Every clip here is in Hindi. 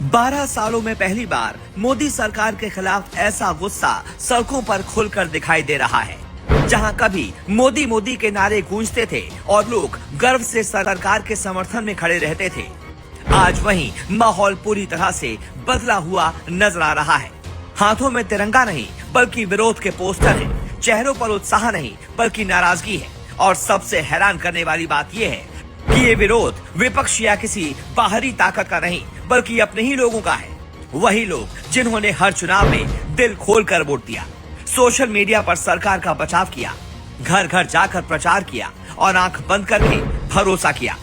12 सालों में पहली बार मोदी सरकार के खिलाफ ऐसा गुस्सा सड़कों पर खुलकर दिखाई दे रहा है। जहां कभी मोदी मोदी के नारे गूंजते थे और लोग गर्व से सरकार के समर्थन में खड़े रहते थे, आज वहीं माहौल पूरी तरह से बदला हुआ नजर आ रहा है। हाथों में तिरंगा नहीं बल्कि विरोध के पोस्टर हैं। चेहरों पर उत्साह नहीं बल्कि नाराजगी है। और सबसे हैरान करने वाली बात यह है कि ये विरोध विपक्ष या किसी बाहरी ताकत का नहीं बल्कि अपने ही लोगों का है। वही लोग जिन्होंने हर चुनाव में दिल खोलकर वोट दिया, सोशल मीडिया पर सरकार का बचाव किया, घर घर जाकर प्रचार किया और आंख बंद करके भरोसा किया।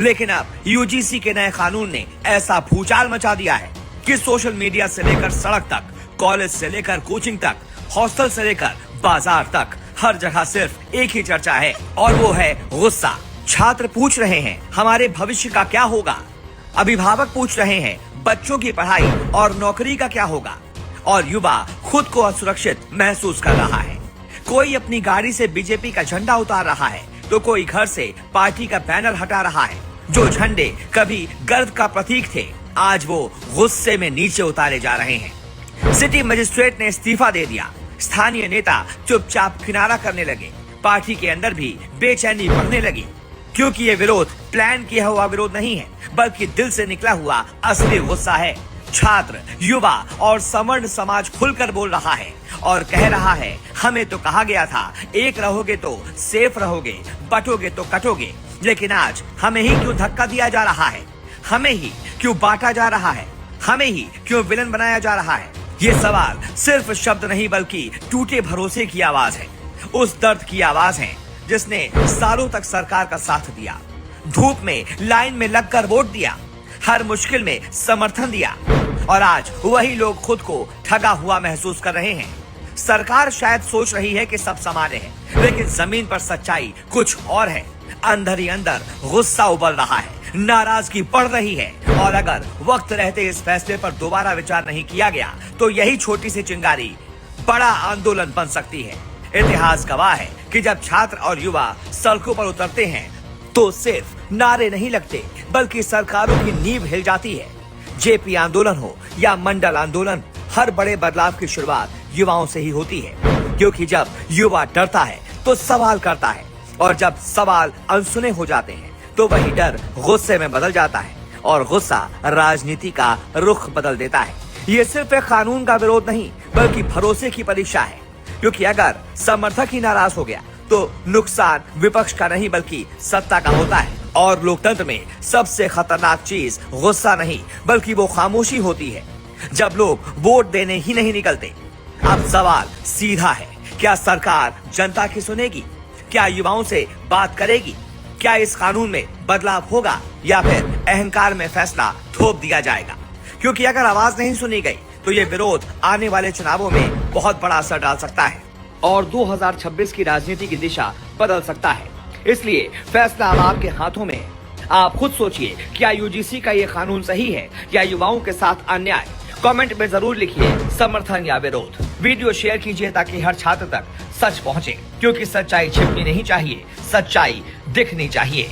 लेकिन अब यूजीसी के नए कानून ने ऐसा भूचाल मचा दिया है कि सोशल मीडिया से लेकर सड़क तक, कॉलेज से लेकर कोचिंग तक, हॉस्टल से लेकर बाजार तक, हर जगह सिर्फ एक ही चर्चा है और वो है गुस्सा। छात्र पूछ रहे हैं हमारे भविष्य का क्या होगा, अभिभावक पूछ रहे हैं बच्चों की पढ़ाई और नौकरी का क्या होगा, और युवा खुद को असुरक्षित महसूस कर रहा है। कोई अपनी गाड़ी से बीजेपी का झंडा उतार रहा है तो कोई घर से पार्टी का बैनर हटा रहा है। जो झंडे कभी गर्व का प्रतीक थे, आज वो गुस्से में नीचे उतारे जा रहे हैं। सिटी मजिस्ट्रेट ने इस्तीफा दे दिया, स्थानीय नेता चुपचाप किनारा करने लगे, पार्टी के अंदर भी बेचैनी बढ़ने लगी, क्योंकि ये विरोध प्लान किया हुआ विरोध नहीं है बल्कि दिल से निकला हुआ असली गुस्सा है। छात्र, युवा और सवर्ण समाज खुलकर बोल रहा है और कह रहा है हमें तो कहा गया था एक रहोगे तो सेफ रहोगे, बटोगे तो कटोगे, लेकिन आज हमें ही क्यों धक्का दिया जा रहा है, हमें ही क्यों बांटा जा रहा है, हमें ही क्यों विलन बनाया जा रहा है। ये सवाल सिर्फ शब्द नहीं बल्कि टूटे भरोसे की आवाज है, उस दर्द की आवाज है जिसने सालों तक सरकार का साथ दिया, धूप में लाइन में लगकर वोट दिया, हर मुश्किल में समर्थन दिया, और आज वही लोग खुद को ठगा हुआ महसूस कर रहे हैं। सरकार शायद सोच रही है कि सब सामान्य है, लेकिन जमीन पर सच्चाई कुछ और है। अंदर ही अंदर गुस्सा उबल रहा है, नाराजगी बढ़ रही है, और अगर वक्त रहते इस फैसले पर दोबारा विचार नहीं किया गया तो यही छोटी सी चिंगारी बड़ा आंदोलन बन सकती है। इतिहास गवाह है कि जब छात्र और युवा सड़कों पर उतरते हैं तो सिर्फ नारे नहीं लगते बल्कि सरकारों की नींव हिल जाती है। जेपी आंदोलन हो या मंडल आंदोलन, हर बड़े बदलाव की शुरुआत युवाओं से ही होती है, क्योंकि जब युवा डरता है तो सवाल करता है, और जब सवाल अनसुने हो जाते हैं तो वही डर गुस्से में बदल जाता है और गुस्सा राजनीति का रुख बदल देता है। ये सिर्फ एक कानून का विरोध नहीं बल्कि भरोसे की परीक्षा है, क्योंकि अगर समर्थक ही नाराज हो गया तो नुकसान विपक्ष का नहीं बल्कि सत्ता का होता है। और लोकतंत्र में सबसे खतरनाक चीज गुस्सा नहीं बल्कि वो खामोशी होती है, जब लोग वोट देने ही नहीं निकलते। अब सवाल सीधा है, क्या सरकार जनता की सुनेगी? क्या युवाओं से बात करेगी? क्या इस कानून में बदलाव होगा या फिर अहंकार में फैसला थोप दिया जाएगा? क्योंकि अगर आवाज नहीं सुनी गई तो ये विरोध आने वाले चुनावों में बहुत बड़ा असर डाल सकता है और 2026 की राजनीति की दिशा बदल सकता है। इसलिए फैसला अब आपके हाथों में है। आप खुद सोचिए, क्या यूजीसी का ये कानून सही है या युवाओं के साथ अन्याय? कमेंट में जरूर लिखिए समर्थन या विरोध। वीडियो शेयर कीजिए ताकि हर छात्र तक सच पहुंचे, क्योंकि सच्चाई छिपनी नहीं चाहिए, सच्चाई दिखनी चाहिए।